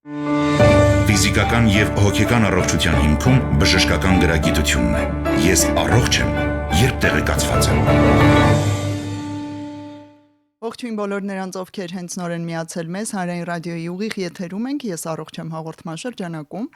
Ֆիզիկական եւ հոգեկան առողջության հիմքում բժշկական գրագիտությունն է։ Ես առողջ եմ, երբ տեղեկացված եմ։ Ողջույն բոլոր նրանց, ովքեր հենց նորեն միացել մեզ Հանրային ռադիոյի ուղիղ եթերում ենք, ես առողջ եմ հաղորդման շրջանակում,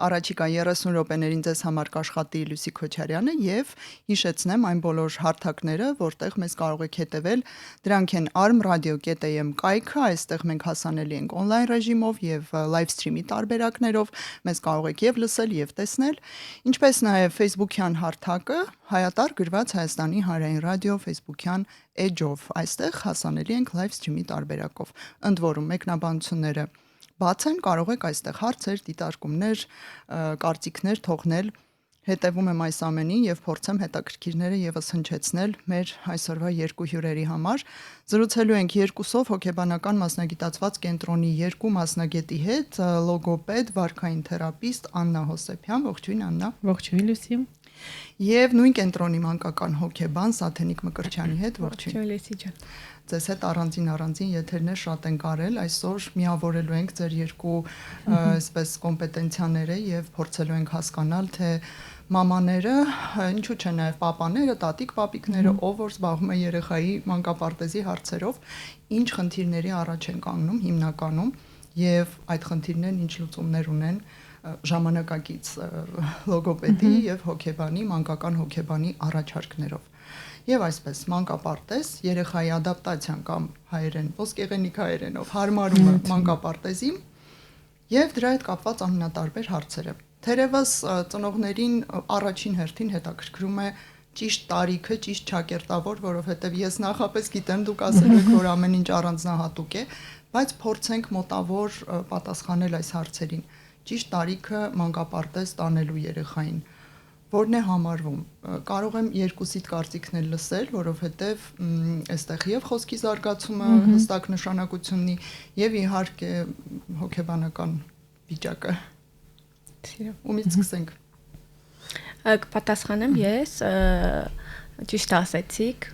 առաջիկա 30 րոպեներին ձեզ համար կաշխատի Լուսի Քոչարյանը եւ հիշեցնեմ այն բոլոր հարթակները, որտեղ մեզ կարող եք հետևել, դրանք են armradio.am կայքը, այստեղ մենք հասանելի ենք on-line ռեժիմով եւ live stream-ի տարբերակներով, մեզ կարող եք եւ լսել եւ տեսնել, ինչպես նաեւ Facebook-յան հարթակը Հայատար գրված Հայաստանի Հանրային ռադիո Facebook-յան էջով, այստեղ հասանելի ենք live stream-ի տարբերակով։ Ընդ որում մեկնաբանությունները բաց են, կարող եք այստեղ հարցեր, դիտարկումներ, կարծիքներ թողնել։ Հետևում եմ այս ամենին եւ փորձեմ հետաքրքիրները եւս հնչեցնել մեր այսօրվա երկու հյուրերի համար։ Զրուցելու ենք երկուսով հոգեբանական մասնագիտացված կենտրոնի երկու մասնագետի հետ, լոգոպեդ, վարքային թերապիստ Աննա Հոսեփյան, ողջույն Աննա։ Ողջույն Լուսի։ Եվ նույն կենտրոնի մանկական հոգեբան Սաթենիկ Մկրտչյանի հետ, ողջույն Լուսի ջան։ Ձեզ հետ առանձին եթերներ շատ են կարել, այսօր միավորելու ենք ձեր երկու այսպես կոմպետենցիաները եւ փորձելու ենք հասկանալ, թե մամաները, ինչու՞ չէ նաեւ պապաները, տատիկ-պապիկները, ով որ զբաղվում է երեխայի մանկապարտեզի հարցերով, ինչ խնդիրների առաջ են կանգնում հիմնականում եւ այդ խնդիրներն ինչ լուծումներ ունեն ժամանակակից լոգոպեդի եւ հոգեբանի, մանկական հոգեբանի առաջարկներով։ Եվ այսպես մանկապարտեզ, երեխայի ադապտացիան կամ հայերեն, ոսկեղենիկ հայերենով հարմարումը մանկապարտեզի եւ դրա հետ կապված ամենատարբեր հարցերը։ Թերևս ծնողներին առաջին հերթին հետաքրքրում է ճիշտ տարիքը, ճիշտ ճակերտավոր, որովհետեւ ես նախապես գիտեմ դուք ասելու եք, որ ամեն ինչ առանձնահատուկ է, բայց փորձենք մոտավոր պատասխանել այս հարցերին։ Ճիշտ տարիքը մանկապարտեզ տանելու երեխային որն է համարվում։ Կարող եմ երկուսիդ կարծիքներ լսել, որովհետև այստեղ եւ խոսքի զարգացումը հստակ նշանակություն ունի եւ իհարկե հոգեբանական վիճակը։ Ումից սկսենք։ Կպատասխանեմ ես, ճիշտ ասեցիք,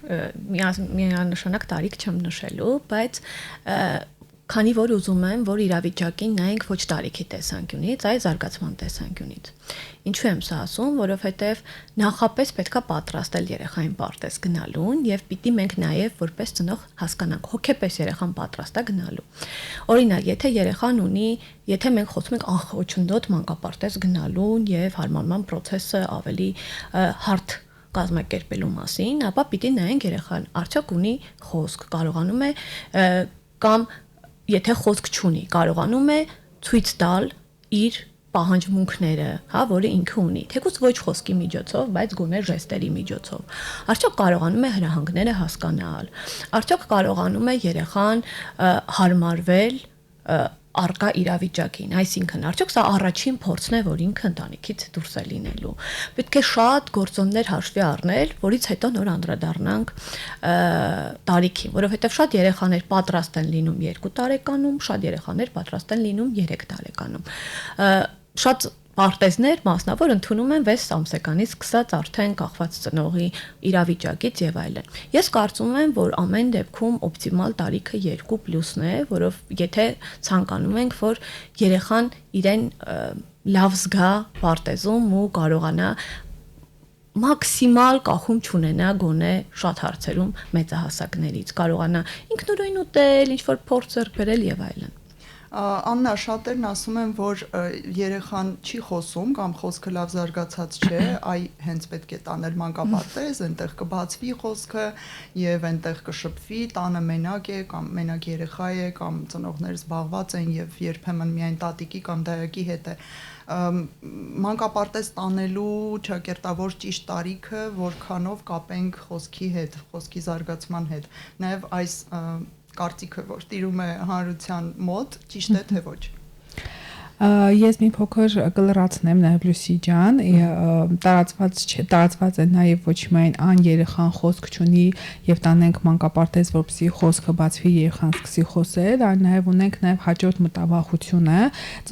միանշանակ տարիք չեմ նշելու, բայց քանի որ ուզում եմ, որ իրավիճակին նայենք ոչ տարիքի տեսանկյունից, այլ զարգացման տեսանկյունից։ Ինչու եմ սա ասում, որովհետև նախապես պետքա պատրաստել երեխային պարտեզ գնալուն եւ պիտի մենք նաեւ որպես ծնող հասկանանք հոգեպես երեխան պատրաստ է գնալու։ Օրինակ, եթե մենք խոսում ենք անխոչնդոտ մանկապարտեզ գնալուն եւ հարմարման process-ը ավելի հարթ կազմակերպելու մասին, ապա պիտի նայենք երեխան արդյոք ունի խոսք, կարողանում է կամ եթե խոսք չունի, կարողանում է ցույց տալ իր պահանջմունքները, որը ինքը ունի, թեկուզ ոչ խոսքի միջոցով, բայց գոնե ժեստերի միջոցով։ Արդյոք կարողանում է հրահանգները հասկանալ, արդյոք կարողանում է երեխան հարմարվել արկա իրավիճակին, այսինքն արդյոք սա առաջին փորձն է, որ ինքը ընտանիքից դուրս է լինելու։ Պետք է շատ գործոններ հաշվի առնել, որից հետո նոր անդրադառնանք տարիքին, որովհետև շատ երեխաներ պատրաստ են լինում 2 տարեկանում, շատ երեխաներ պատրաստ են լինում 3 տարեկանում։ Շատ պարտեզներ մասնավոր ընդունում են 6 ամսեկանից սկսած արդեն կախված ծնողի իրավիճակից եւ այլն։ Ես կարծում եմ, որ ամեն դեպքում օպտիմալ տարիքը 2+-ն է, որով եթե ցանկանում ենք, որ երեխան իրեն լավ զգա պարտեզում ու կարողանա մաքսիմալ կախում չունենա գոնե շատ հարցերում մեծահասակներից, կարողանա ինքնուրույն ուտել, ինչ-որ փորձ ձեռք բերել եւ այլն։ Աննա, շատերն ասում են, որ երեխան չի խոսում կամ խոսքը լավ զարգացած չէ, այ հենց պետք է տանել մանկապարտեզ, այնտեղ կբացվի խոսքը եւ այնտեղ կշփվի, տանը մենակ է կամ մենակ երեխա է կամ ծնողներ զբաղված են եւ երբեմն միայն տատիկի կամ դայակի հետ է։ Մանկապարտեզ տանելու ճակերտավոր ճիշտ տարիքը որքանով կապենք խոսքի հետ, խոսքի զարգացման հետ։ Նաեւ այս կարծիքը, որ տիրում է հանրության մոտ, ճիշտ է թե ոչ։ Ես մի փոքր կլրացնեմ նաև Լուսի ջան, տարածված է նաև ոչ միայն ան երեխան խոսք չունի եւ տանենք մանկապարտեզ, որպեսզի խոսքը բացվի, երեխան սկսի խոսել, այլ նաև ունենք նաև հաջորդ մտավախությունը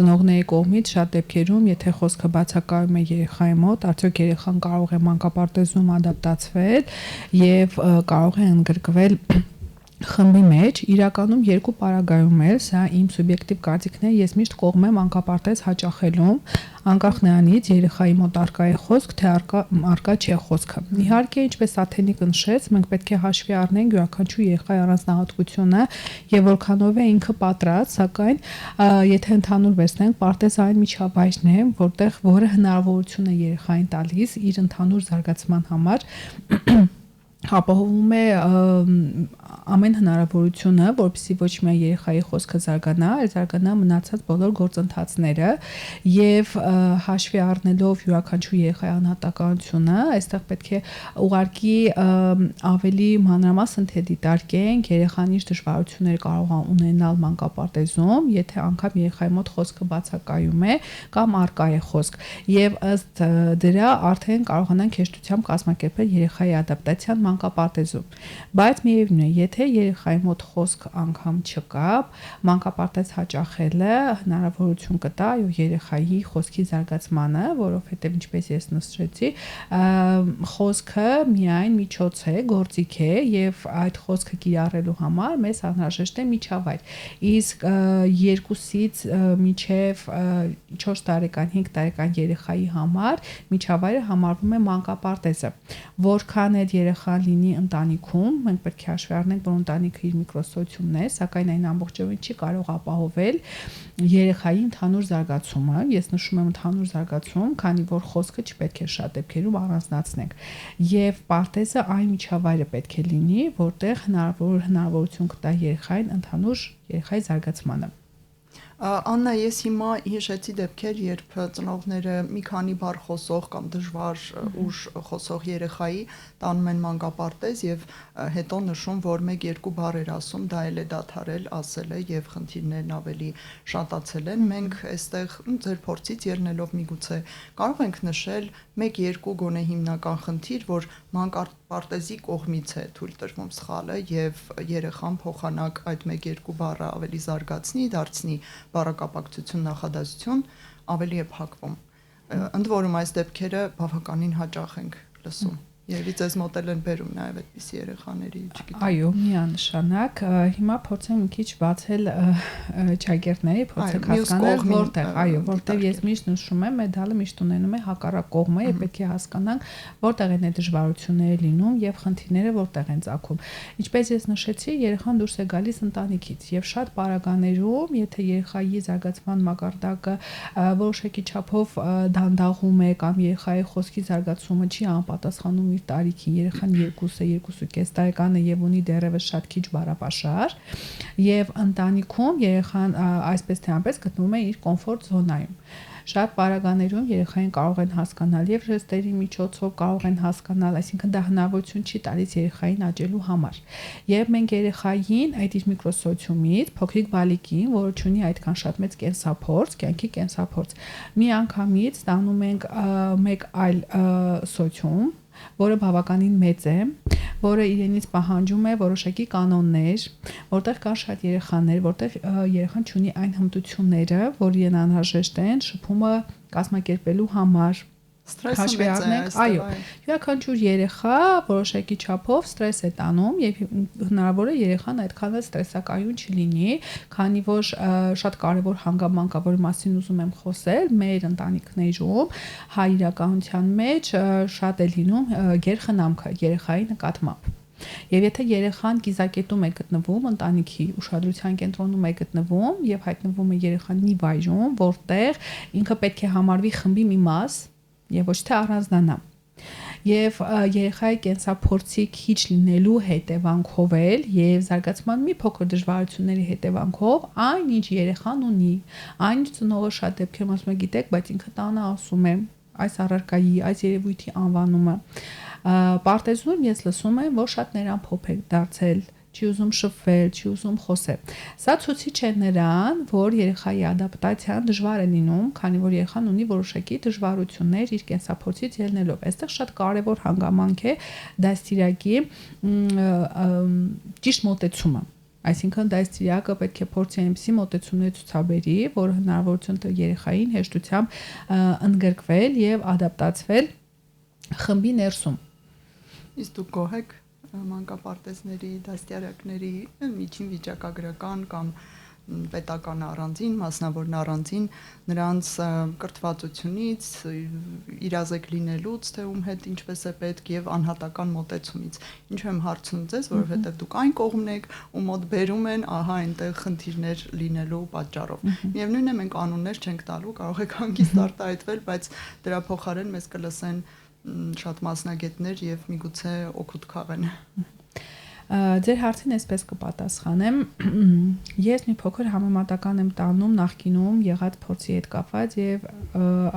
ծնողների կողմից շատ դեպքերում, եթե խոսքը բացակայում է երեխայի մոտ, արդյոք երեխան կարող է մանկապարտեզում ադապտացվել եւ կարող է ընդգրկվել խմբի մեջ իրականում երկու պարագայում էլ սա իմ սուբյեկտիվ կարծիքն է, ես միշտ կողմ եմ մանկապարտեզ հաճախելուն, անկախ նրանից երեխայի մոտ արկա է խոսք, թե արկա չէ խոսքը։ Իհարկե, ինչպես Աթենիկը նշեց, մենք պետք է հաշվի առնենք յուրաքանչյուր երեխայի առանձնահատկությունը եւ որքանով է ինքը պատրաստ, սակայն եթե ընդհանուր վերցնենք, պարտեզը այն միջավայրն է, որը հնարավորություն է երեխային տալիս իր ընդհանուր զարգացման համար ապահովում է ամեն հնարավորությունը, որպեսզի ոչ միայն երեխայի խոսքը զարգանա, այլ զարգանա մնացած բոլոր գործընթացները եւ հաշվի առնելով յուրաքանչյուր երեխայի անհատականությունը, այստեղ պետք է ուղարկի ավելի մանրամասն թե դիտարկենք երեխան իր դժվարությունները կարող է ունենալ մանկապարտեզում, եթե անգամ երեխայի մոտ խոսքը բացակայում է կամ արկա է խոսք եւ ըստ դրա արդեն կարողանանք հեշտությամբ կազմակերպել երեխայի ադապտացիան մանկապարտեզում, բայց միևնույն է, եթե երեխայի մոտ խոսք անգամ չկա, մանկապարտեզ հաճախելը հնարավորություն կտա երեխայի խոսքի զարգացմանը, որովհետև ինչպես ես նշեցի, խոսքը միայն միջոց է, գործիք է եւ այդ խոսքը կիրառելու համար մեզ անհրաժեշտ է միջավայր։ Իսկ 2-ից մինչև 4 տարեկան, 5 տարեկան երեխայի համար միջավայրը համարվում է մանկապարտեզը, որքան էլ երեխան լինի ընտանիքում, մենք պետք է հաշվի առնենք, որ ընտանիքը իր միկրոսոցիումն է, սակայն այն ամբողջովին չի կարող ապահովել երեխայի ընդհանուր զարգացումը։ Ես նշում եմ ընդհանուր զարգացում, քանի որ խոսքը չպետք է շատ դեպքերում առանձնացնենք։ Եվ պարտեզը այն միջավայրը պետք է լինի, որտեղ հնարավորություն կտա երեխային ընդհանուր երեխայի զարգացմանը։ Աննա, ես հիմա հիշեցի դեպքեր, երբ ծնողները մի քանի բառ խոսող կամ դժվար ուժ խոսող երեխայի տանում են մանկապարտեզ եւ հետո նշում, որ 1-2 բառ էր ասում, դա էլ է դադարել, ասել է եւ խնդիրներն ավելի շատացել են։ Մենք այստեղ ձեր փորձից ելնելով միգուցե կարող ենք նշել 1-2 գոնե հիմնական խնդիր, որ մանկապարտեզի կողմից է թույլ տրվում սխալը եւ երեխան փոխանակ այդ 1-2 բառը ավելի զարգացնի, դարձնի բառակապակցություն, նախադասություն, ավելի է փակվում։ Ընդ որում այս դեպքերը բավականին հաճախ ենք լսում։ Երևի ձեզ մոտ են բերում նաև այդպիսի երեխաների, չգիտեմ։ Այո, միանշանակ, հիմա փորձեմ մի քիչ բացել ճակերտների, փորձեք հասկանալ որտեղ, այո, որտեղ ես միշտ նշում եմ, մեդալը միշտ ունենում է հակառակ կողմը, եւ պետք է հասկանանք որտեղ են այդ դժվարությունները լինում եւ խնդիրները որտեղ են ծագում։ Ինչպես ես նշեցի, երեխան դուրս է գալիս ընտանիքից եւ շատ պարագաներում, եթե երեխայի զարգացման մակարդակը որոշակի չափով դանդաղում է կամ երեխայի խոսքի զարգացումը չի անպատասխանում տարիքին, երեխան 2-2.5 տարեկան է եւ ունի դեռևս շատ քիչ բառապաշար եւ ընտանիքում երեխան այսպես թե այնպես գտնվում է իր կոմֆորտ զոնայում։ Շատ պարագաներում երեխային կարող են հասկանալ եւ ժեստերի միջոցով կարող են հասկանալ, այսինքն դա հնարավորություն չի տալիս երեխային աճելու համար։ Եվ մենք երեխային այդ իր միկրոսոցիումից փոքրիկ բալիկին, որը ունի այդքան շատ մեծ կենսափորձ, կյանքի կենսափորձ, մի անգամից ստանում ենք մեկ այլ սոցիում, որը բավականին մեծ է, որը իրենից պահանջում է որոշակի կանոններ, որտեղ կան շատ երեխաներ, որտեղ երեխան ունի այն հմտությունները, որ իրեն անհրաժեշտ են շփումը կազմակերպելու համար։ Հաշվի առնենք, այո, յուրաքանչյուր երեխա որոշակի չափով ստրես է տանում եւ հնարավոր է երեխան այդքան էլ ստրեսակայուն չլինի, քանի որ շատ կարեւոր հանգամանք է, որի մասին ուզում եմ խոսել, մեր ընտանիքներում հայ իրականության մեջ շատ է լինում գերխնամքը երեխայի նկատմամբ։ Եվ եթե երեխան կիզակետում է գտնվում, ընտանիքի ուշադրության կենտրոնում է գտնվում եւ հայտնվում է երեխան մի վայրում, որտեղ ինքը պետք է համարվի խմբի մի մաս եւ ոչ թե առանձնանա։ Եվ երեխայի կենսափորձի քիչ լինելու հետևանքով էլ եւ զարգացման մի փոքր դժվարությունների հետևանքով այն ինչ երեխան ունի, այն ծնողը շատ դեպքերում ասում է, գիտեք, բայց ինքը տանը ասում է այս առարկայի, այս երևույթի անվանումը։ Պարտեզում ես լսում եմ, որ շատ նրան է դարձել, չի ուզում շփվել, չի ուզում խոսել։ Սա ցույց է նրան, որ երեխայի ադապտացիան դժվար է լինում, քանի որ երեխան ունի որոշակի դժվարություններ իր կենսափորձից ելնելով։ Այստեղ շատ կարևոր հանգամանք է դաստիարակի ճիշտ մոտեցումը։ Այսինքն դաստիարակը պետք է փորձի այնպիսի մոտեցումներ ցուցաբերի, որ հնարավորություն տա երեխային հեշտությամբ ընդգրկվել եւ ադապտացվել խմբի ներսում։ Իսկ դուք գոհ եք մանկապարտեզների, դաստիարակների միջին վիճակագրական կամ պետական առանձին, մասնավորն առանձին նրանց կրթվածությունից, իրազեկ լինելուց, թե ում հետ ինչպես է պետք եւ անհատական մոտեցումից։ Ինչու եմ հարցնում ձեզ, որովհետեւ դուք այն կողմն եք, ու մոտ բերում են, ահա այնտեղ խնդիրներ լինելու պատճառով։ Միևնույնն է, մենք անուններ չենք տալու, կարող եք հանգիստ արտահայտվել, բայց դրա փոխարեն մեզ կլսեն շատ մասնագետներ եւ միգուցե օգուտ քաղեն։ Ձեր հարցին այսպես կպատասխանեմ, ես մի փոքր համեմատական եմ տանում նախկինում եղած փորձի հետ կապված եւ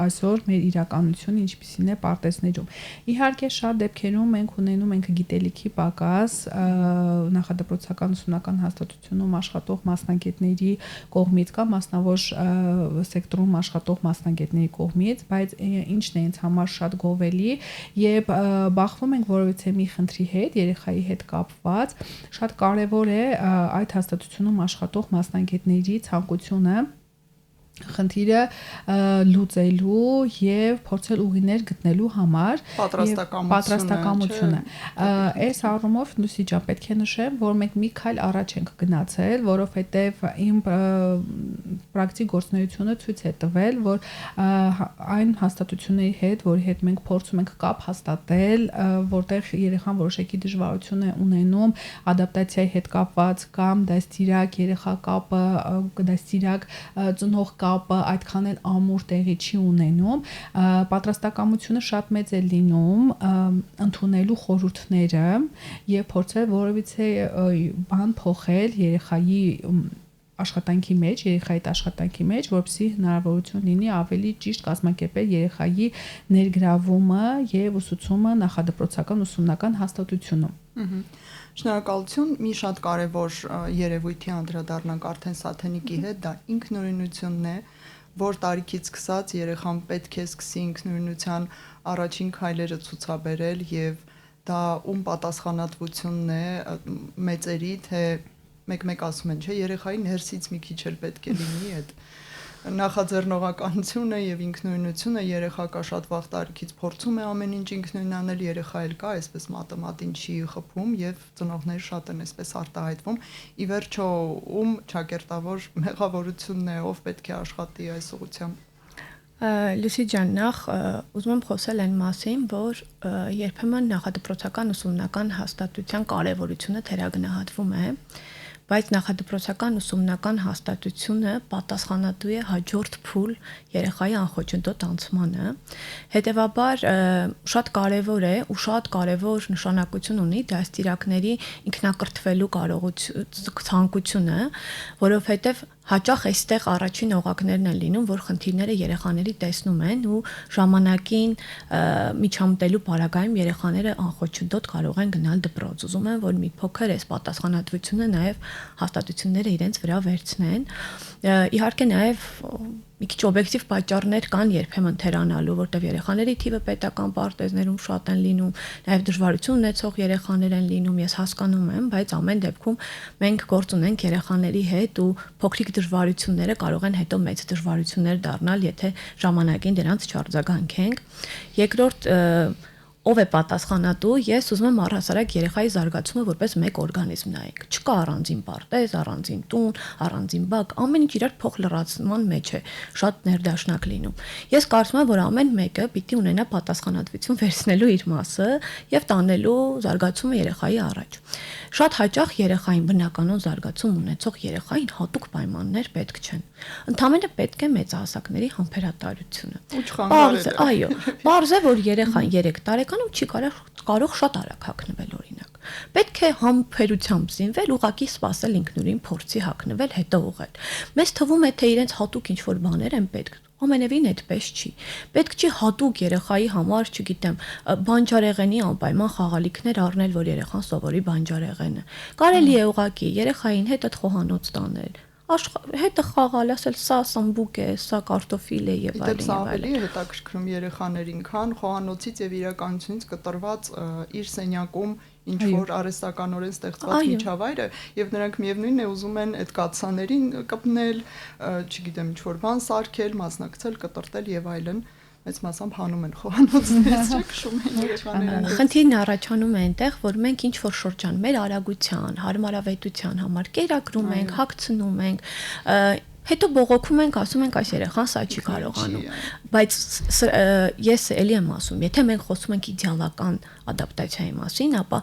այսօր մեր իրականությունը ինչպիսին է պարտեզներում։ Իհարկե շատ դեպքերում մենք ունենում ենք գիտելիքի պակաս նախադպրոցական ուսումնական հաստատությունում աշխատող մասնագետների կողմից կամ մասնավոր սեկտորում աշխատող մասնագետների կողմից, բայց ինչն է ինձ համար շատ գովելի եւ բախվում ենք որովհետեւ մի խնդրի հետ, երեխայի հետ կապված շատ կարևոր է այդ հաստատությունում աշխատող մասնագետների ցանկությունը խնդիրը լուծելու եւ փորձել ուղիներ գտնելու համար պատրաստակամությունը այս առումով Լուսի ջան պետք է նշեմ որ մենք մի քայլ առաջ ենք գնացել որովհետեւ իմ պրակտիկ գործունեությունը ցույց է տվել որ այն հաստատությունների հետ որի հետ մենք փորձում ենք կապ հաստատել որտեղ երեխան որոշակի դժվարություն է ունենում ադապտացիայի հետ կապված կամ դաստիարակ երեխա կապը դաստիարակ ծնող կապը այդքան էլ ամուր տեղի չի ունենում պատրաստակամությունը շատ մեծ է լինում ընդունելու խորհուրդները եւ փորձել որևիցե բան փոխել երեխայի աշխատանքի մեջ երեխայի աշխատանքի մեջ որպեսզի հնարավորություն լինի ավելի ճիշտ կազմակերպել երեխայի ներգրավումը եւ ուսուցումը նախադպրոցական ուսումնական հաստատությունում Շնորհակալություն մի շատ կարևոր երևույթի անդրադառնանք արդեն Սաթենիկի հետ դա ինքնուրույնությունն է որ տարիքից սկսած երեխան պետք է սկսի ինքնուրույնության առաջին քայլերը ցուցաբերել եւ դա ում պատասխանատվությունն է մեծերի թե մեկ-մեկ ասում են չէ երեխայի ներսից մի քիչ էլ պետք է լինի այդ նախաձեռնողականությունը եւ ինքնուրույնությունը երեխակա շատ վաղ տարիքից փորձում է ամեն ինչ ինքնուրույն անել երեխա էլ կա այսպես մատեմատին չի խփում եւ ծնողները շատ են այսպես արտահայտվում ի վերջո ում ճակերտավոր մեղավորությունն է ով պետք է աշխատի այս ուղղությամբ Լուսի ջան նախ ուզում եմ խոսել այն մասին որ երբեմն նախադպրոցական ուսումնական հաստատության կարեւորությունը թերագնահատվում է բայց նախադպրոցական ուսումնական հաստատությունը պատասխանատու է հաջորդ փուլ երեխայի անխոչնդոտ անցմանը հետեւաբար շատ կարեւոր է ու շատ կարեւոր նշանակություն ունի դաստիարակների ինքնակրթվելու կարողություն ցանկությունը որովհետեւ հաճախ այստեղ առաջին օղակներն են լինում, որ խնդիրները երեխաների տեսնում են ու ժամանակին միջամտելու պարագայում երեխաները անխոչնդոտ կարող են գնալ դպրոց։ Ուզում են, որ մի փոքր այս պատասխանատվությունը նաև հաստատությունները իրենց վրա վերցնեն։ Իհարկե նաև մի քիչ օբյեկտիվ պատճառներ կան երբեմն թերանալու, որտեղ երեխաների թիվը պետական պարտեզներում շատ են լինում, նաև դժվարություն ունեցող երեխաներ են լինում, ես հասկանում եմ, բայց ամեն դեպքում մենք գործ ունենք երեխաների հետ ու փոքրիկ դժվարությունները կարող են հետո մեծ դժվարություններ դառնալ, եթե ժամանակին դրանց չարձագանքենք։ Երկրորդ ով է պատասխանատու, ես ուզում եմ առհասարակ երեխայի զարգացումը որպես մեկ օրգանիզմ նայենք։ Չկա առանձին պարտեզ, առանձին տուն, առանձին բակ, ամեն ինչ իրար փոխլրացման մեջ է, շատ ներդաշնակ լինում։ Ես կարծում եմ, որ ամեն մեկը պիտի ունենա պատասխանատվություն վերցնելու իր մասը եւ տանելու զարգացումը երեխայի առաջ։ Շատ հաճախ երեխային բնականon զարգացում ունեցող երեխային հատուկ պայմաններ պետք չեն։ Ընդհանրապես պետք է մեծահասակների համբերատարությունը։ Այո, բարձ է, որ երեխան 3 տարեկանում չի կարող շատ արագ հագնվել օրինակ։ Պետք է համբերությամբ զինվել, ուղղակի սпасել ինքնուրույն փորձի հագնվել, հետո ուղղել։ Մեզ թվում է, թե իրենց հատուկ ինչ-որ բաներ են պետք։ Ամենևին այդպես չի։ Պետք չի հատուկ երեխայի համար, չգիտեմ, բանջարեղենի անպայման խաղալիքներ առնել, որ երեխան սովորի բանջարեղենը։ Կարելի է ուղղակի երեխային հետդ խոհանոց տանել։ Հետը խաղալ, ասել սա սամբուկ է, սա կարտոֆիլ է եւ այլն։ Դա ավելի հետաքրքրում երեխաներին, քան խոհանոցից եւ իրականությունից կտրված իր սենյակում ինչ որ արհեստականորեն ստեղծված միջավայրը եւ նրանք միևնույնն է ուզում են այդ կաթսաներին կպնել, չգիտեմ, ինչ որ բան սարքել, մասնակցել, կտրտել եւ այլն։ մեծ մասամբ հանում են խոհանոցներից, չէ՞, քշում են երեխաները։ Խնդիրն առաջանում է այնտեղ, որ մենք ինչ որ շրջան մեր արագության, հարմարավետության համար կերակրում ենք, հագցնում ենք, հետո բողոքում ենք, ասում ենք այս երեխան սա չի կարողանում։ Բայց ես էլի եմ ասում, եթե մենք խոսում ենք իդեալական ադապտացիայի մասին, ապա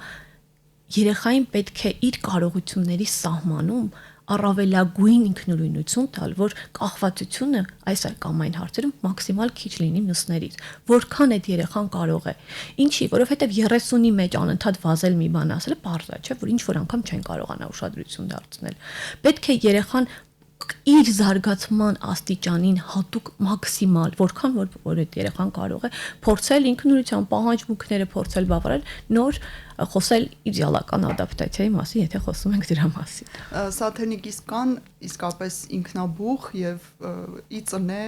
երեխային պետք է իր կարողությունների սահմանում առավելագույն ինքնուրույնություն տալ, որ կախվածությունը այս կամ այն հարցերում մաքսիմալ քիչ լինի մյուսներից, որքան այդ երեխան կարող է։ Ինչի, որովհետև 30-ի մեջ անընդհատ վազել մի բան ասելը պարզ է, չէ՞, որ ինչ որ անգամ չեն կարողանա ուշադրություն դարձնել։ Պետք է երեխան իր զարգացման աստիճանին հատուկ մաքսիմալ, որքան որ այդ երեխան կարող է փորձել ինքնուրույնության պահանջմունքները փորձել բավարարել, նոր խոսել իդեալական ադապտացիայի մասին, եթե խոսում ենք դրա մասին։ Սաթենիկից կան իսկապես ինքնաբուխ եւ իծնե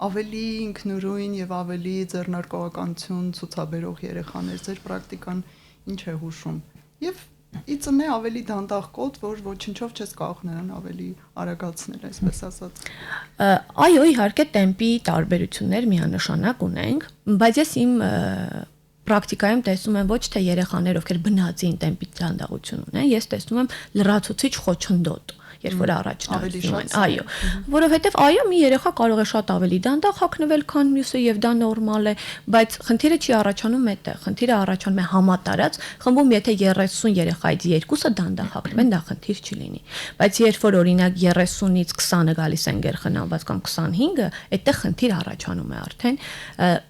ավելի ինքնուրույն եւ ավելի ձեռնարկողականություն ցուցաբերող երեխաներ, ձեր պրակտիկան ինչ է հուշում։ Եվ իծնե ավելի դանդաղ կոտ, որ ոչնչով չես կարող նրան ավելի արագացնել, այսպես ասած։ Այո, իհարկե տեմպի տարբերություններ միանշանակ ունենք, բայց ես իմ պրակտիկայում տեսնում եմ ոչ թե երեխաներ, ովքեր բնածին տեմպի դանդաղություն ունեն, ես տեսնում եմ լրացուցիչ խոչընդոտ, երբ որ առաջնորդվում են, այո, որովհետև այո, մի երեխա կարող է շատ ավելի դանդաղ հագնվել, քան մյուսը եւ դա նորմալ է, բայց խնդիրը չի առաջանում այդտեղ, խնդիրը առաջանում է համատարած, խմբում եթե 30 երեխայից 2-ը դանդաղ հագնվեն, դա խնդիր չի լինի, բայց երբ որ օրինակ 30-ից 20-ը գալիս են գերխնամված կամ 25-ը, այդտեղ խնդիր առաջանում է արդեն,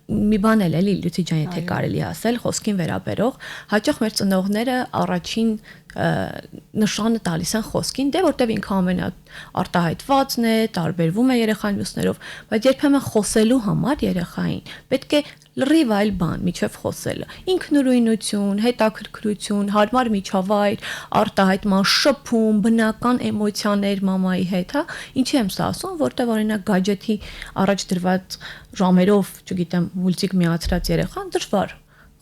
մի բան էլի Լյուցի ջան, եթե կարելի ասել, խոսքին վերաբերող, հաճախ մեր ծնողները առաջին նշանը տալիս են խոսքին, դե որտեվ ինքը ամենաարտահայտվածն է, տարբերվում է երեխան մյուսներով, բայց երբեմն խոսելու համար երեխային պետք է լրիվ այլ բան միջև խոսելը, ինքնուրույնություն, հետաքրքրություն, հարմար միջավայր, արտահայտման շփում, բնական էմոցիաներ մամայի հետ, հա, ինչի եմ սա ասում, որտեվ օրինակ գadget-ի առաջ դրված ժամերով, չգիտեմ, մուլտիկ միացրած երեխան դժվար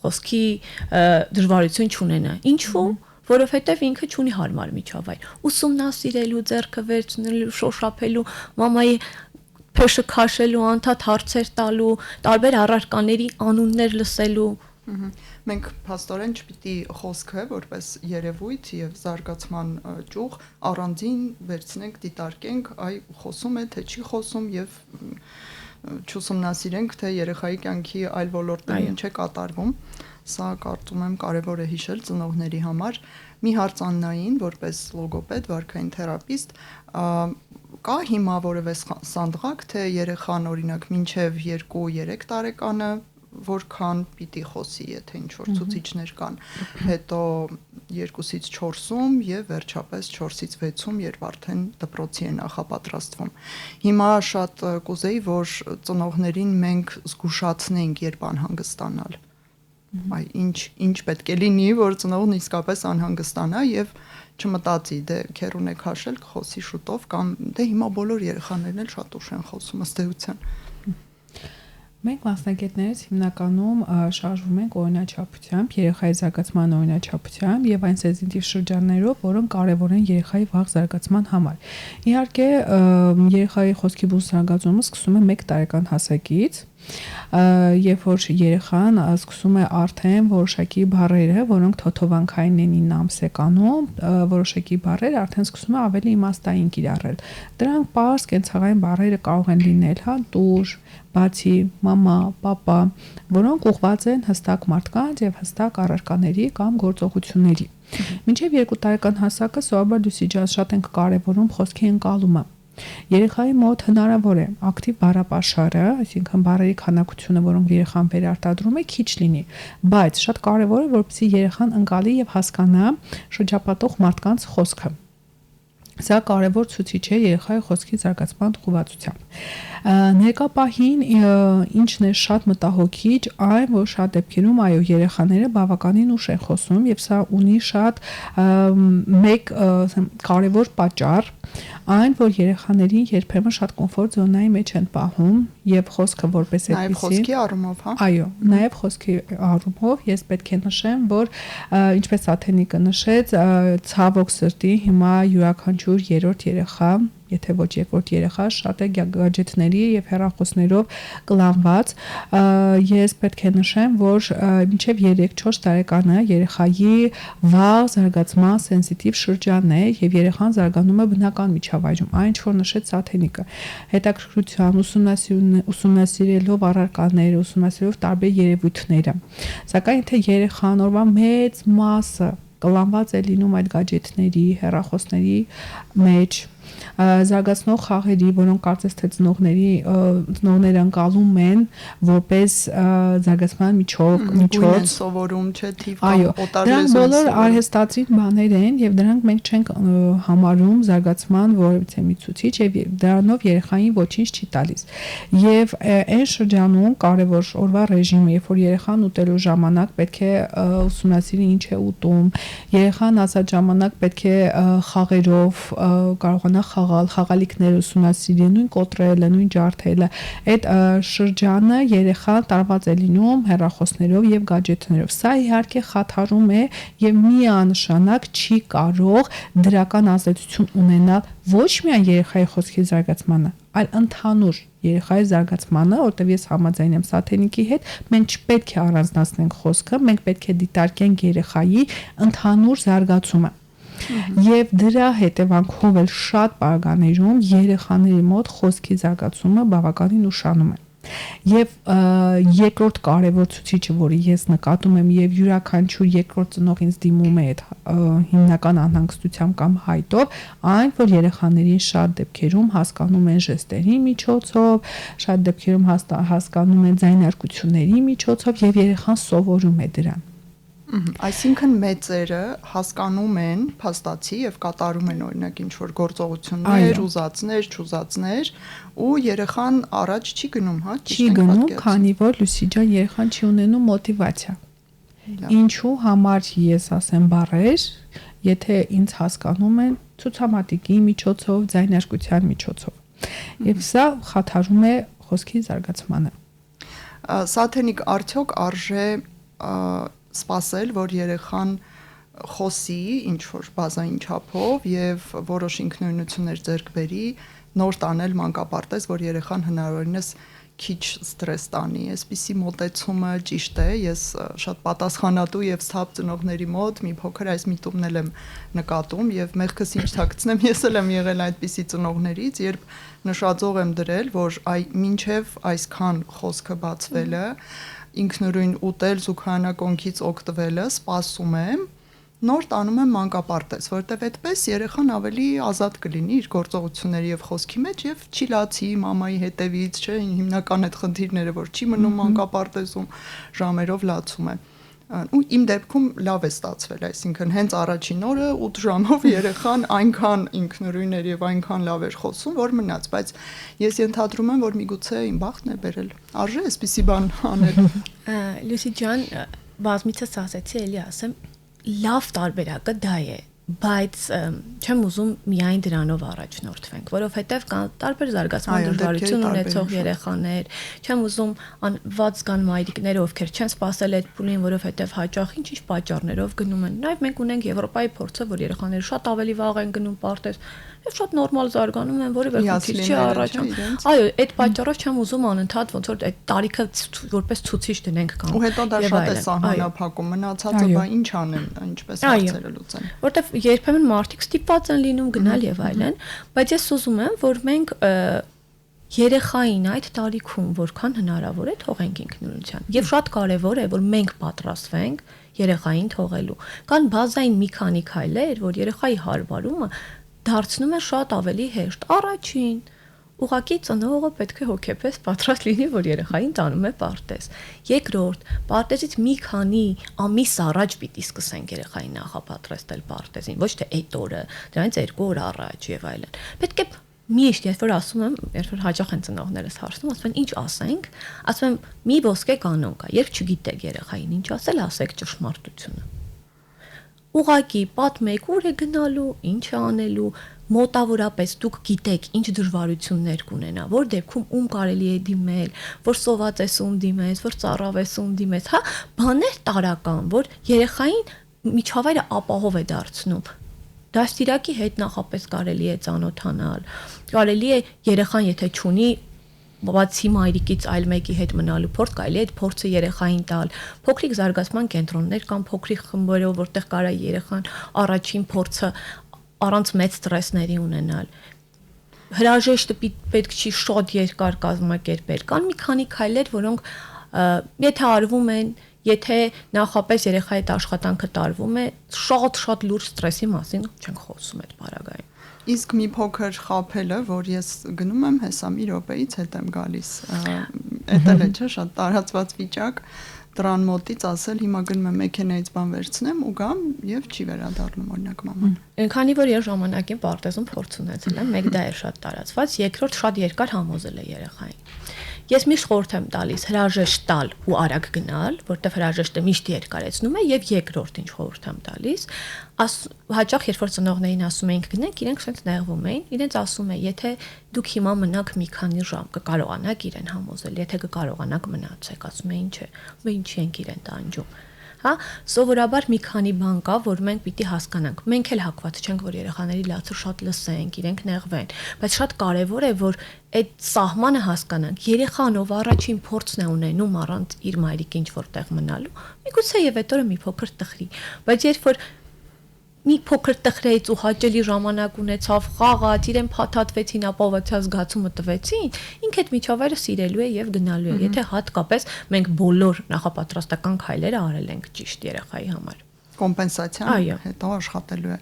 խոսքի դժվարություն չունենա։ Ինչու՞։ Որովհետև ինքը չունի հարմար միջավայր։ Ուսումնասիրելու, ձեռքը վերցնելու, շոշափելու, մամայի փեշը քաշելու, անդադ հարցեր տալու, տարբեր առարկաների անուններ լսելու։ Մենք փաստորեն չպիտի խոսքը որպես երևույթ եւ զարգացման ճյուղ առանձին վերցնենք, դիտարկենք, այ խոսում է, թե չի խոսում եւ չուսումնասիրենք, թե երեխայի կյանքի այլ ոլորտներում ինչ է կատարվում։ Սա կարծում եմ կարևոր է հիշել ծնողների համար։ Մի հարց Աննային, որպես լոգոպեդ, վարքային թերապիստ, կա հիմա որևէ սանդղակ, թե երեխան օրինակ մինչև 2-3 տարեկանը որքան պիտի խոսի, եթե ինչ-որ ցուցիչներ կան, հետո 2-ից 4-ում եւ վերջապես 4-ից 6-ում, երբ արդեն դպրոցի է նախապատրաստվում։ Հիմա շատ կուզեի, որ ծնողներին մենք զգուշացնենք, երբ անհանգստանալ։ Այ ինչ պետք է լինի, որ ծնողն իսկապես անհանգստանա եւ չմտածի, դե քերուն է քաշել, խոսի շուտով կամ դե հիմա բոլոր երեխաներն էլ շատ ուշ են խոսում ըստ էության։ Մենք մասնագետներից հիմնականում շարժվում ենք օրինաչափությամբ, երեխայի զարգացման օրինաչափությամբ եւ այն սենսիտիվ շրջաններով, որոնք կարեւոր են երեխայի վաղ զարգացման համար։ Իհարկե, երեխայի խոսքի բուժ զարգացումը սկսում է 1 տարեկան հասակից, երբ որ երեխան սկսում է արդեն որոշակի բառերը, որոնք թոթովանքային են 9 ամսեկանում, որոշակի բառեր արդեն սկսում է ավելի իմաստային կիրառել։ Դրանք պարզ կենցաղային բառերը կարող են լինել, հա, տուր, բացի, մամա, պապա, որոնք ուղղված են հստակ մարդկանց եւ հստակ առարկաների կամ գործողությունների։ Մինչեւ 2 տարեկան հասակը սովորաբար Լյուսի ջան շատ ենք կարեւորում խոսքի ընկալումը։ Երեխայի մոտ հնարավոր է ակտիվ բառապաշարը, այսինքն բառերի քանակությունը, որոնք երեխան վերարտադրում է, քիչ լինի, բայց շատ կարևոր է, որպեսզի երեխան ընկալի եւ հասկանա շրջապատող մարդկանց խոսքը։ Սա կարևոր ցուցիչ է երեխայի խոսքի զարգացման ուղղվածությամբ։ Ներկա պահին ինչն է շատ մտահոգիչ, այն որ շատ դեպքերում այո երեխաները բավականին ուշ են խոսում եւ սա ունի շատ մեկ կարևոր պատճառ, այն որ երեխաներին երբեմն շատ կոմֆորտ զոնայի մեջ են պահում եւ խոսքը որպես այդպեսի նաեւ խոսքի առումով, հա։ Այո, նաեւ խոսքի առումով ես պետք է նշեմ, որ ինչպես Աթենիկը նշեց, ցավոք սրտի հիմա յուրաքանչյուր երրորդ երեխա եթե ոչ երկրորդ երեխա, շատ է գadgetների եւ հեռախոսներով կլանված։ Ես պետք է նշեմ, որ մինչեւ 3-4 տարեկանը երեխայի վաղ զարգացման սենսիտիվ շրջանն է եւ երեխան զարգանում է բնական միջավայրում, այն ինչ որ նշեց Սաթենիկը, հետաքրքրության ուսումնասիրելով առարկաները, ուսումնասիրելով տարբեր երևույթները, սակայն թե երեխան օրվա մեծ մասը կլանված է լինում այդ գadgetների, հեռախոսների մեջ, զարգացնող խաղերի, որոնք կարծես թե ծնողները անցալում են որպես զարգացման միջոց, սովորում չէ թիվ այո, կամ օտար դրանք լեզու բոլոր արհեստացին բաներ են եւ դրանք մենք չենք համարում զարգացման որևիցե միջոցիչ եւ դրանով երեխային ոչինչ չի տալիս։ Եվ այն շրջանում կարևոր օրվա ռեժիմը, երբ որ երեխան ուտելու ժամանակ պետք է ուսումնասիրի ինչ է ուտում, երեխան ասած ժամանակ պետք է խաղերով կարողանա խաղալ, խաղալիքներ ուսումնասիրել, նույն կոտրելը, նույն ջարդելը, այդ շրջանը երեխան տարված է լինում հեռախոսներով եւ գadgetներով։ Սա իհարկե խաթարում է եւ միանշանակ չի կարող դրական ազդեցություն ունենալ ոչ միայն երեխայի խոսքի զարգացմանը, այլ ընդհանուր երեխայի զարգացմանը, որտեղ ես համաձայն եմ Սաթենիկի հետ, մենք չպետք է առանձնացնենք խոսքը, մենք պետք է դիտարկենք երեխայի ընդհանուր զարգացումը։ Եվ դրա հետևանքով էլ շատ պարագաներում երեխաների մոտ խոսքի զարգացումը բավականին ուշանում է։ Եվ երկրորդ կարևոր ցուցիչը, որը ես նկատում եմ եւ յուրաքանչյուր երկրորդ ծնող ինձ դիմում է այդ հիմնական անհանգստությամբ կամ հայտով, այն որ երեխաներին շատ դեպքերում հասկանում են ժեստերի միջոցով, շատ դեպքերում հասկանում են ձայնարկությունների միջոցով եւ երեխան սովորում է դրան։ Այսինքն մեծերը հասկանում են փաստացի եւ կատարում են օրինակ ինչ որ գործողություններ, ուզածներ, չուզածներ ու երեխան առաջ չի գնում, հա, չի գնում, քանի որ Լուսի ջան երեխան չի ունենում մոտիվացիա։ Ինչու համար ես ասեմ բառեր, եթե ինձ հասկանում են ցուցամատիկի միջոցով, ձայնարկության միջոցով։ Եվ սա խաթարում է խոսքի զարգացմանը։ Սաթենիկ, արդյոք արժե սպասել, որ երեխան խոսի ինչ որ բազային չափով եւ որոշ ինքնուրույնություններ ձեռք բերի, նոր տանել մանկապարտեզ, որ երեխան հնարավորինս քիչ ստրես տանի։ Այսպիսի մոտեցումը ճիշտ է, ես շատ պատասխանատու եւ ցավ ծնողների մոտ մի փոքր այս միտումն եմ նկատում եւ մեղքս ինչ թաքցնեմ, ես էլ եմ եղել այդպիսի ծնողներից, երբ նշաձող եմ դրել, որ մինչեւ այսքան խոսքը բացվելը ինքնուրույն ուտել, զուգահանակոնքից օգտվելը, սպասում եմ, նոր տանում եմ մանկապարտեզ, որտեվ այդպես երեխան ավելի ազատ կլինի իր գործողությունների եւ խոսքի մեջ եւ չի լացի մամայի հետևից, չէ, հիմնական այդ խնդիրները, որ չի մնում մանկապարտեզում, ժամերով լացում է։ Ու իմ դեպքում լավ է ստացվել, այսինքն հենց առաջին օրը 8 ժամով երեխան այնքան ինքնուրույն էր եւ այնքան լավ էր խոսում, որ մնաց, բայց ես ենթադրում եմ, որ միգուցե իմ բախտն է բերել։ Արժե այսպիսի բան անել։ Լուսի ջան, բազմիցս ասեցի, էլի ասեմ, լավ տարբերակը դա է, բայց չեմ ուզում միայն դրանով առաջնորդվենք, որովհետև կան տարբեր զարգացման դժվարություն ունեցող երեխաներ, չեմ ուզում անված կան մայրիկներ, ովքեր չեն սպասել այդ փուլին, որովհետև հաճախ ինչ-ինչ պատճառներով գնում են։ Նաև մենք ունենք Եվրոպայի փորձը, որ երեխաները շատ ավելի վաղ են գնում պարտեզ, եւ շատ նորմալ զարգանում են, որևէ խնդիր չի առաջանում։ Այո, այդ պատճառով չեմ ուզում անընդհատ ոնց որ այդ տարիքը որպես ցուցիչ դնենք կամ։ Ու հետո դա շատ է սահմանափակում, մնացածը բա ինչ անեն, ինչպես հարցերը լուծեն։ Որտեվ երբեմն մարդիկ ստիպված են լինում գնալ եւ այլն, բայց ես ուզում եմ, որ մենք երեխային այդ տարիքում որքան հնարավոր է թողենք ինքնուրույնության։ Եվ շատ կարեւոր է, որ մենք պատրաստվենք երեխային թողելու։ Կան բազային մի քանի քայլեր, որ երեխայի հարվարումը դարձնում է շատ ավելի հեշտ։ Առաջին, ուղղակի ծնողը պետք է հոգեպես պատրաստ լինի, որ երեխային տանում է պարտեզ։ Երկրորդ, պարտեզից մի քանի ամիս առաջ պիտի սկսենք երեխային նախապատրաստել պարտեզին, ոչ թե այդ օրը, դրանից 2 օր առաջ եւ այլն։ Պետք է միշտ, երբ որ ասում եմ, երբ որ հաճախ են ծնողներս հարցնում, ասում են ինչ ասենք, ասում եմ մի ոսկե կանոն կա, երբ չգիտեք երեխային ինչ ասել, ասեք ճշմարտությունը։ Ուղղակի պատմեք ուր է գնալու, ինչ է անելու, մոտավորապես դուք գիտեք ինչ դժվարություններ կունենա, որ դեպքում ում կարելի է դիմել, որ սոված ես ում դիմես, որ ծառավ ես ում դիմես, հա, բաներ տարական, որ երեխային միջավայրը ապահով է դարձնում։ Դաստիարակի հետ նախապես կարելի է ծանոթանալ, կարելի է երեխան եթե չունի բացի մայրիկից այլ մեկի հետ մնալու փորձ, կարելի է այդ փորձը երեխային տալ։ Փոքրիկ զարգացման կենտրոններ կամ փոքրիկ խմբերով, որտեղ կարա երեխան առաջին փորձը առանց մեծ ստրեսների ունենալ։ Հրաժեշտը պետք չի շատ երկար կազմակերպել։ Կան մի քանի քայլեր, որոնք եթե արվում են, եթե նախապես երեխայի հետ աշխատանքը տարվում է, շատ լուրջ ստրեսի մասին չենք խոսում այդ բaragային։ Իսկ մի փոքր խափելը, որ ես գնում եմ, հեսա մի րոպեից հետ եմ գալիս։ Էդ էլ է չէ, շատ տարածված վիճակ, դրան մոտից ասել, հիմա գնում եմ մեքենայից բան վերցնեմ ու գամ եւ չի վերադառնում օրինակ մաման։ Քանի որ ես ժամանակին պարտեզում փորձ ունեցել եմ, մեկ դա է շատ տարածված, երկրորդ շատ երկար համոզել է երեխային։ Ես միշտ խորհուրդ եմ տալիս հրաժեշտ տալ ու արագ գնալ, որտեղ հրաժեշտը միշտ երկարեցնում է, եւ երկրորդ ինչ խորհուրդ եմ տալիս, հաճախ երբ որ ծնողներին ասում էինք գնենք, իրենք ցած նեղվում էին, իրենց ասում է, եթե դուք հիմա մնաք մի քանի ժամ, կկարողանաք իրեն համոզել, եթե կկարողանաք մնացեք, ասում էին չէ, ու ինչի ենք իրեն տանջում։ Հա, սովորաբար մի քանի բան կա, որ մենք պիտի հասկանանք։ Մենք էլ հակված չենք, որ երեխաների լացը շատ լսենք, իրենք նեղվեն, բայց շատ կարևոր է, որ այդ սահմանը հասկանանք։ Երեխան, ով առաջին փորձն է ունենում առանց իր մայրիկի ինչ որտեղ մնալու, միգուցե եւ այդ օրը մի փոքր տխրի, բայց երբ որ մի փոքր տխրեց ու հաճելի ժամանակ ունեցավ, խաղաց, իրեն փաթաթվեցին, ապահովության զգացումը տվեցին, ինքը այդ միջավայրը սիրելու է եւ գնալու է, եթե հատկապես մենք բոլոր նախապատրաստական քայլերը արել ենք ճիշտ երեխայի համար։ Կոմպենսացիան հետո աշխատելու է։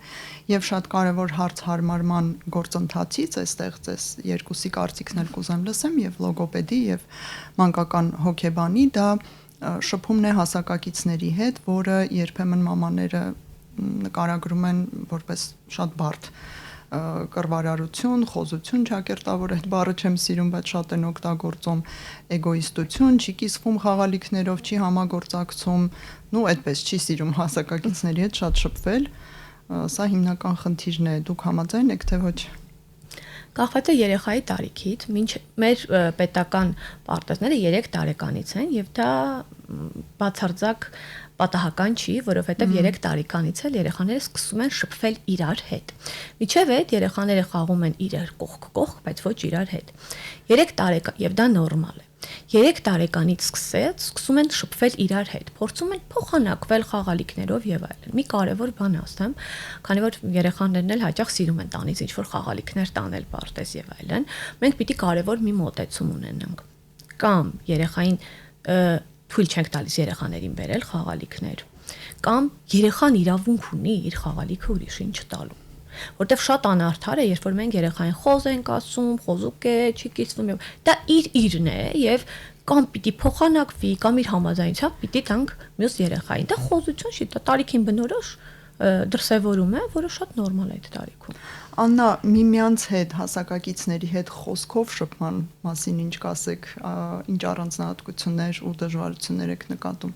Եվ շատ կարևոր հարց հարմարման գործընթացից այստեղ ձեզ երկուսի կարծիքն էլ կուզեմ լսեմ, եւ լոգոպեդի եւ մանկական հոգեբանի, դա շփումն է հասակակիցների հետ, որը երբեմն մամաները նկարագրում են որպես շատ բարդ կռվարարություն, խոզություն ճակերտավոր, այդ բառը չեմ սիրում, բայց շատ են օգտագործում, էգոիստություն, չի կիսվում խաղալիքներով, չի համագործակցում, նու այդպես չի սիրում հասակակիցների հետ շատ շփվել, սա հիմնական խնդիրն է, դուք համաձայն եք թե ոչ։ Կախված է երեխայի տարիքից, մեր պետական պարտեզները 3 տարեկանից են եւ դա բացարձակ պատահական չի, որովհետև 3 տարեկանից էլ երեխաները սկսում են շփվել իրար հետ։ Միջև այդ երեխաները խաղում են իրար կողք, բայց ոչ իրար հետ։ 3 տարեկան եւ դա նորմալ է։ 3 տարեկանից սկսում են շփվել իրար հետ, փորձում են փոխանակվել խաղալիքներով եւ այլն։ Մի կարևոր բան ասեմ, քանի որ երեխաներն էլ հաճախ սիրում են տանից ինչ-որ խաղալիքներ տանել պարտեզ եւ այլն, մենք պիտի կարևոր մի մոտեցում ունենանք։ Կամ երեխային թույլ չենք տալիս երեխաներին բերել խաղալիքներ, կամ երեխան իրավունք ունի իր խաղալիքը ուրիշին չտալու։ Որտեվ շատ անարդար է, երբ որ մենք երեխային խոզ ենք ասում, խոզուկ է, չի կիսվում, դա իրն է եւ կամ պիտի փոխանակվի, կամ իր համաձայնությամբ պիտի տանք մյուս երեխային։ Դա խոզություն չի, դա տարիքին բնորոշ դրսևորում է, որը շատ նորմալ է այդ տարիքում։ Աննա, միմյանց հետ, հասակակիցների հետ խոսքով շփման մասին ինչ կասեք, ինչ առանձնահատկություններ ու դժվարություններ եք նկատում։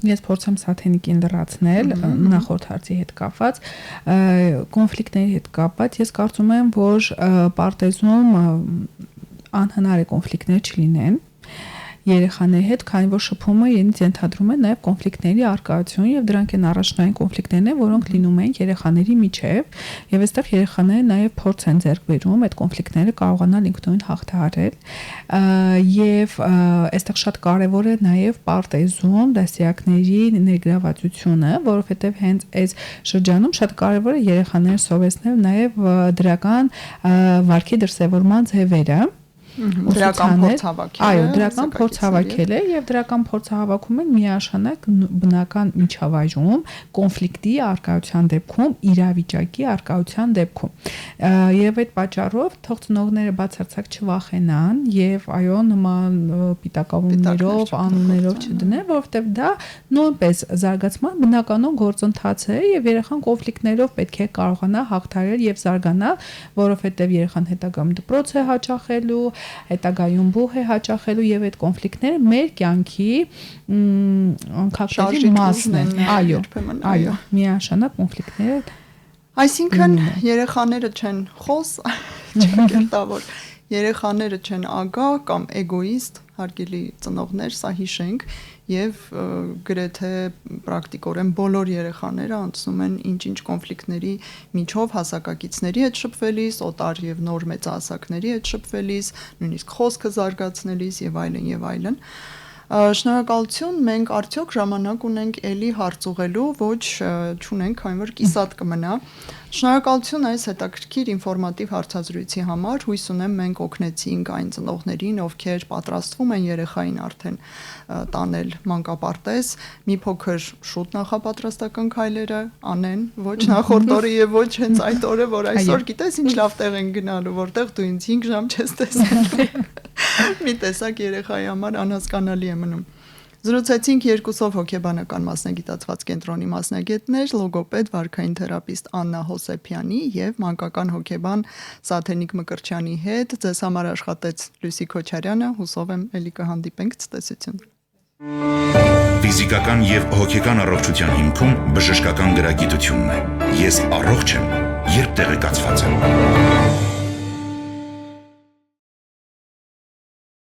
Ես փորձեմ սաթենիկին լրացնել նախորդ հարցի հետ կապված, կոնֆլիկտների հետ կապված, ես կարծում եմ, որ պարտեզում անհնար է կոնֆլիկտներ չլինեն երեխաների հետ, քանի որ շփումը իրենից ենթադրում է նաև կոնֆլիկտների առկայություն եւ դրանք են առաջնային կոնֆլիկտներն են, որոնք լինում են երեխաների միջև եւ այստեղ երեխաները նաև փորձ են ձեռք բերում այդ կոնֆլիկտները կարողանալ ինքնուրույն հաղթահարել եւ այստեղ շատ կարեւոր է նաև պարտեզում դասյակների ներգրավվածությունը, որովհետեւ հենց այս շրջանում շատ կարեւոր է երեխաները սովորեցնել նաև դրական վարքի դրսևորման ձևերը Դրական փորձ հավաքել։ Այո, դրական փորձ հավաքել է եւ դրական փորձը հավաքում են միաշանակ բնական միջավայրում կոնֆլիկտի առկայության դեպքում, իրավիճակի առկայության դեպքում։ Եվ այդ պատճառով թող ծնողները բացարձակ չվախենան եւ այո նման պիտակավորումներով, անուններով չդնեն, որովհետեւ դա նույնպես զարգացման բնականon գործընթաց է եւ երեխան կոնֆլիկտներով պետք է կարողանա հաղթահարել եւ զարգանալ, որովհետեւ երեխան հետագայում դպրոց է հաճախելու, հետագայում բուհ է հաճախելու եւ այդ կոնֆլիկտները մեր կյանքի անկախների մասն են։ Այո, միաշանակ կոնֆլիկտները Այսինքն երեխաները չեն խոս, ճակերտավոր, երեխաները չեն ագահ կամ էգոիստ, հարգելի ծնողներ, սա հիշենք եւ գրեթե պրակտիկորեն բոլոր երեխաները անցնում են ինչ-ինչ կոնֆլիկտների միջով հասակակիցների հետ շփվելիս, օտար եւ նոր մեծահասակների հետ շփվելիս, նույնիսկ խոսքը զարգացնելիս եւ այլն եւ այլն։ Շնորհակալություն, մենք արդյոք ժամանակ ունենք էլի հարց ուղղելու, ոչ չունենք, այն որ կիսատ կմնա։ Շնորհակալություն այս հետաքրքիր ինֆորմատիվ հարցազրույցի համար։ Հույս ունեմ մենք օգնեցինք այն ծնողներին, ովքեր պատրաստվում են երեխային արդեն տանել մանկապարտեզ, մի փոքր շուտ նախապատրաստական քայլերը անեն, ոչ նախորդ օրը եւ ոչ հենց այդ օրը, որ այսօր գիտես ինչ լավ տեղ են գնալու, որտեղ դու ինձ 5 ժամ չես տեսել։ Մի տեսակ երեխայի համար անհասկանալի է մնում։ Զրուցեցինք երկուսով հոգեբանական մասնագիտացված կենտրոնի մասնագետներ, լոգոպեդ, վարքային թերապիստ Աննա Հոսեփյանի եւ մանկական հոգեբան Սաթենիկ Մկրտչյանի հետ։ Ձեզ համար աշխատեց Լուսի Քոչարյանը, հուսով եմ ելի կհանդիպենք, ցտեսություն։ Ֆիզիկական եւ հոգեկան առողջության հիմքում բժշկական գրագիտությունն է։ Ես առողջ եմ, երբ տեղեկացված եմ։